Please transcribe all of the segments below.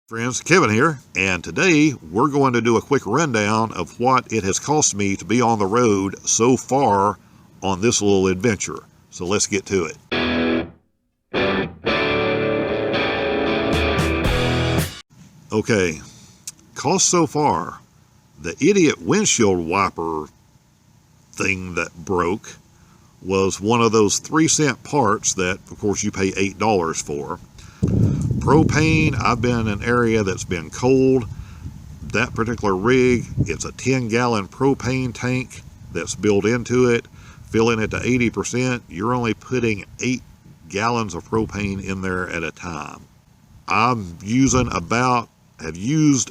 Friends, Kevin here, and today we're going to do a quick rundown of what it has cost me to be on the road so far on this little adventure. So let's get to it. Okay, cost so far. The idiot windshield wiper thing that broke was one of those 3-cent parts that, of course, you pay $8 for. Propane, I've been in an area that's been cold. That particular rig, it's a 10-gallon propane tank that's built into it. Filling it to 80%, you're only putting 8 gallons of propane in there at a time. have used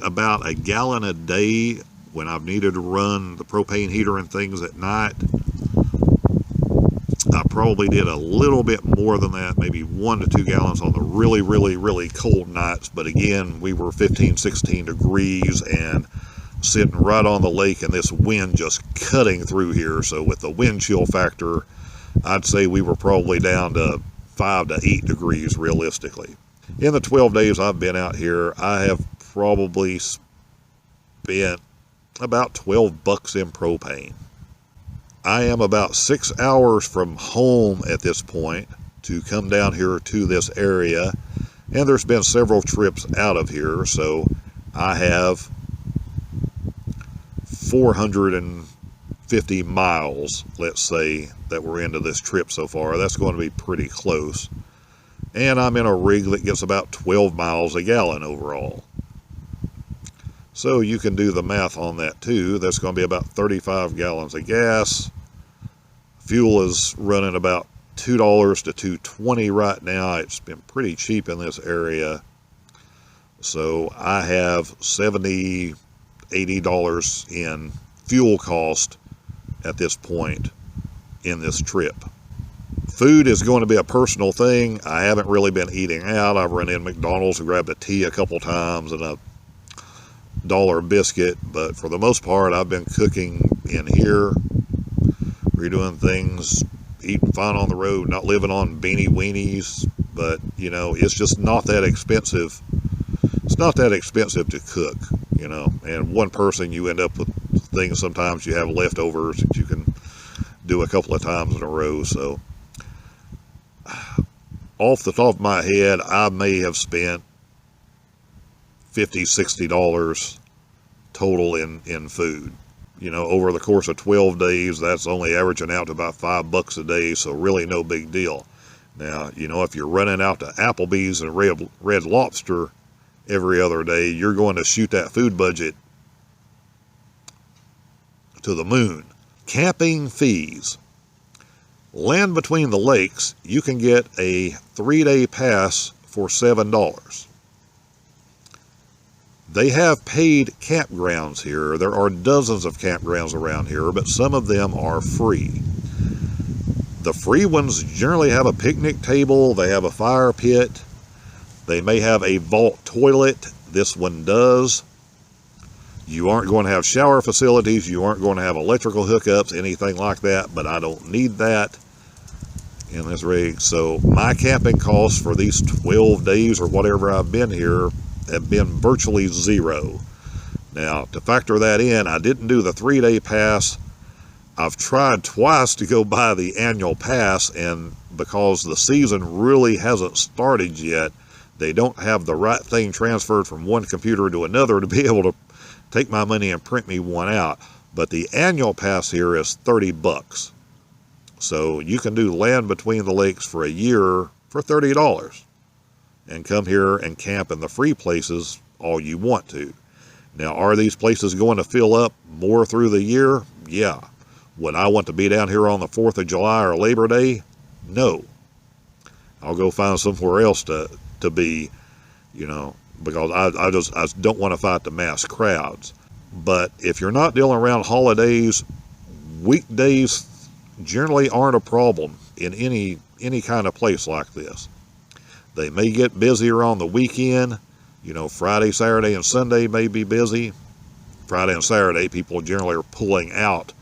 about a gallon a day when I've needed to run the propane heater and things at night. I probably did a little bit more than that, maybe 1 to 2 gallons on the really cold nights. But again, we were 15, 16 degrees and sitting right on the lake, and this wind just cutting through here. So with the wind chill factor, I'd say we were probably down to 5 to 8 degrees realistically. In the 12 days I've been out here, I have probably spent about $12 in propane. I am about 6 hours from home at this point to come down here to this area, and there's been several trips out of here, so I have 450 miles, let's say, that we're into this trip so far. That's going to be pretty close. And I'm in a rig that gets about 12 miles a gallon overall. So you can do the math on that too. That's going to be about 35 gallons of gas. Fuel is running about $2 to $2.20 right now. It's been pretty cheap in this area. So I have $70, $80 in fuel cost at this point in this trip. Food is going to be a personal thing. I haven't really been eating out. I've run in McDonald's and grabbed a tea a couple times and a $1 biscuit, but for the most part I've been cooking in here. We're doing things, eating fine on the road, not living on beanie weenies, but you know, it's just not that expensive. It's not that expensive to cook, you know, and one person, you end up with things sometimes you have leftovers that you can do a couple of times in a row. So off the top of my head, I may have spent $50, $60 total in food. You know, over the course of 12 days, that's only averaging out to about $5 a day, so really no big deal. Now, you know, if you're running out to Applebee's and Red Lobster every other day, you're going to shoot that food budget to the moon. Camping fees. Land between the lakes, you can get a 3-day pass for $7. They have paid campgrounds here. There are dozens of campgrounds around here, but some of them are free. The free ones generally have a picnic table. They have a fire pit. They may have a vault toilet. This one does. You aren't going to have shower facilities. You aren't going to have electrical hookups, anything like that, but I don't need that in this rig. So my camping costs for these 12 days or whatever I've been here have been virtually zero. Now, to factor that in, I didn't do the 3-day pass. I've tried twice to go buy the annual pass, and because the season really hasn't started yet, they don't have the right thing transferred from one computer to another to be able to take my money and print me one out. But the annual pass here is $30. So you can do land between the lakes for a year for $30 and come here and camp in the free places all you want to. Now, are these places going to fill up more through the year? Yeah. Would I want to be down here on the 4th of July or Labor Day? No. I'll go find somewhere else to be, you know, because I don't want to fight the mass crowds. But if you're not dealing around holidays, weekdays generally aren't a problem in any kind of place like this. They may get busier on the weekend. You know, Friday, Saturday, and Sunday may be busy. Friday and Saturday, people generally are pulling out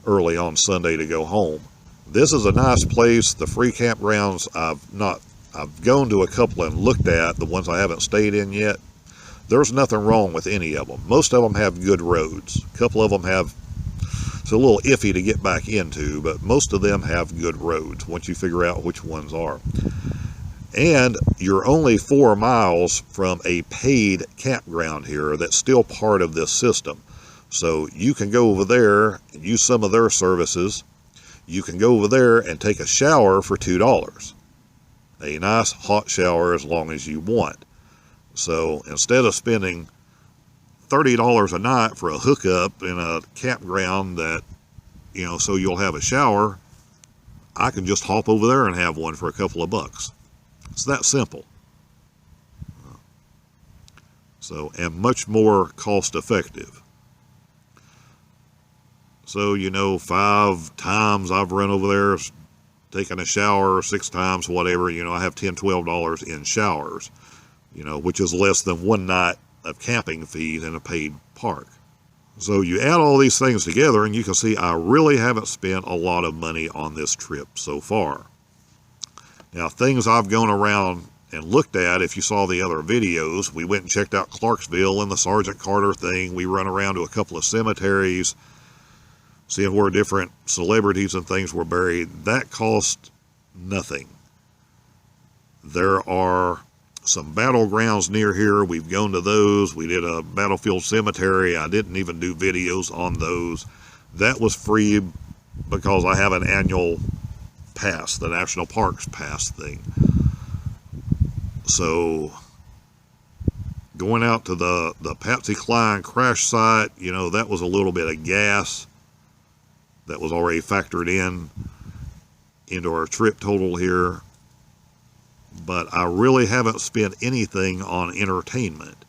early on Sunday to go home. This is a nice place. The free campgrounds I've gone to a couple and looked at, the ones I haven't stayed in yet. There's nothing wrong with any of them. Most of them have good roads. A couple of them have, it's a little iffy to get back into, but most of them have good roads once you figure out which ones are. And you're only 4 miles from a paid campground here that's still part of this system. So you can go over there and use some of their services. You can go over there and take a shower for $2. A nice hot shower as long as you want. So instead of spending $30 a night for a hookup in a campground that, you know, so you'll have a shower, I can just hop over there and have one for a couple of bucks. It's that simple. So, and much more cost effective. So, you know, 5 times I've run over there, taken a shower, 6 times, whatever, you know, I have $10, $12 in showers, you know, which is less than 1 night of camping fees in a paid park. So you add all these things together and you can see I really haven't spent a lot of money on this trip so far. Now, things I've gone around and looked at, if you saw the other videos, we went and checked out Clarksville and the Sergeant Carter thing. We run around to a couple of cemeteries, seeing where different celebrities and things were buried. That cost nothing. There are some battlegrounds near here. We've gone to those. We did a battlefield cemetery. I didn't even do videos on those. That was free because I have an annual pass, the National Parks Pass thing. So going out to the Patsy Cline crash site, you know, that was a little bit of gas that was already factored into our trip total here. But I really haven't spent anything on entertainment.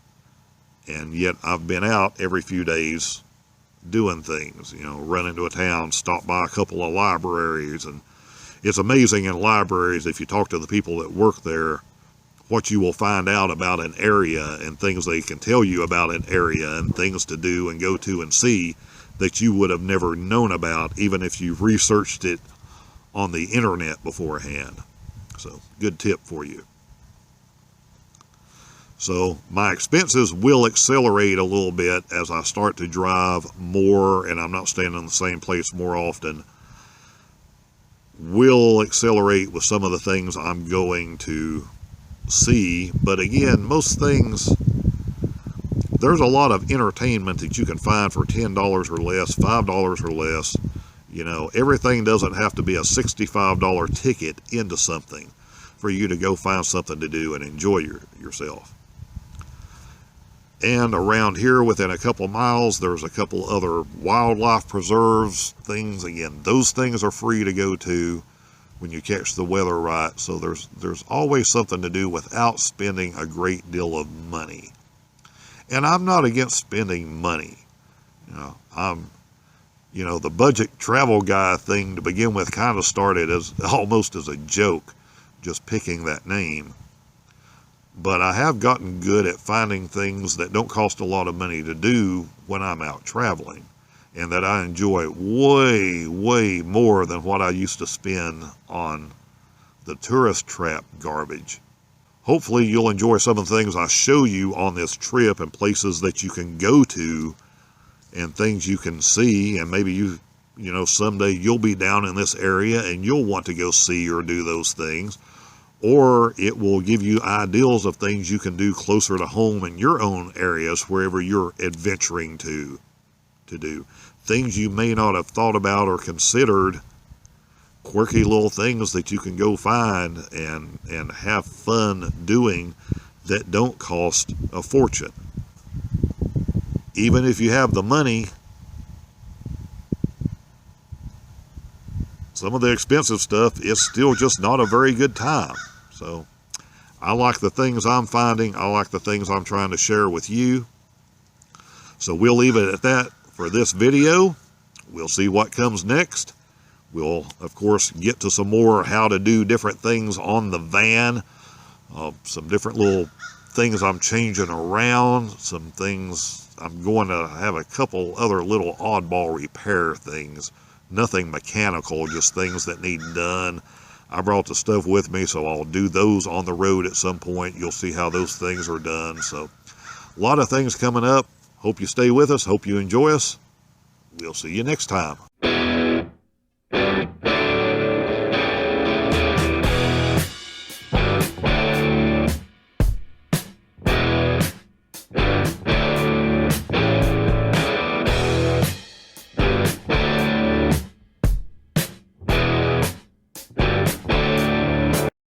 And yet I've been out every few days doing things, you know, run into a town, stop by a couple of libraries. And it's amazing in libraries, if you talk to the people that work there, what you will find out about an area and things they can tell you about an area and things to do and go to and see that you would have never known about, even if you researched it on the internet beforehand. So, good tip for you. So, my expenses will accelerate a little bit as I start to drive more and I'm not staying in the same place more often. Will accelerate with some of the things I'm going to see. But again, most things, there's a lot of entertainment that you can find for $10 or less, $5 or less. You know, everything doesn't have to be a $65 ticket into something for you to go find something to do and enjoy yourself. And around here, within a couple miles, there's a couple other wildlife preserves, things. Again, those things are free to go to when you catch the weather right. So there's always something to do without spending a great deal of money. And I'm not against spending money. You know, the budget travel guy thing to begin with kind of started as almost as a joke, just picking that name. But I have gotten good at finding things that don't cost a lot of money to do when I'm out traveling, and that I enjoy way, way more than what I used to spend on the tourist trap garbage. Hopefully you'll enjoy some of the things I show you on this trip and places that you can go to and things you can see, and maybe you know, someday you'll be down in this area and you'll want to go see or do those things. Or it will give you ideas of things you can do closer to home in your own areas, wherever you're adventuring to do. Things you may not have thought about or considered, quirky little things that you can go find and have fun doing that don't cost a fortune. Even if you have the money, some of the expensive stuff is still just not a very good time. So I like the things I'm finding. I like the things I'm trying to share with you. So we'll leave it at that for this video. We'll see what comes next. We'll, of course, get to some more how to do different things on the van. Some different little things I'm changing around. Some things I'm going to have a couple other little oddball repair things. Nothing mechanical, just things that need done. I brought the stuff with me, so I'll do those on the road at some point. You'll see how those things are done. So A lot of things coming up. Hope you stay with us. Hope you enjoy us. We'll see you next time.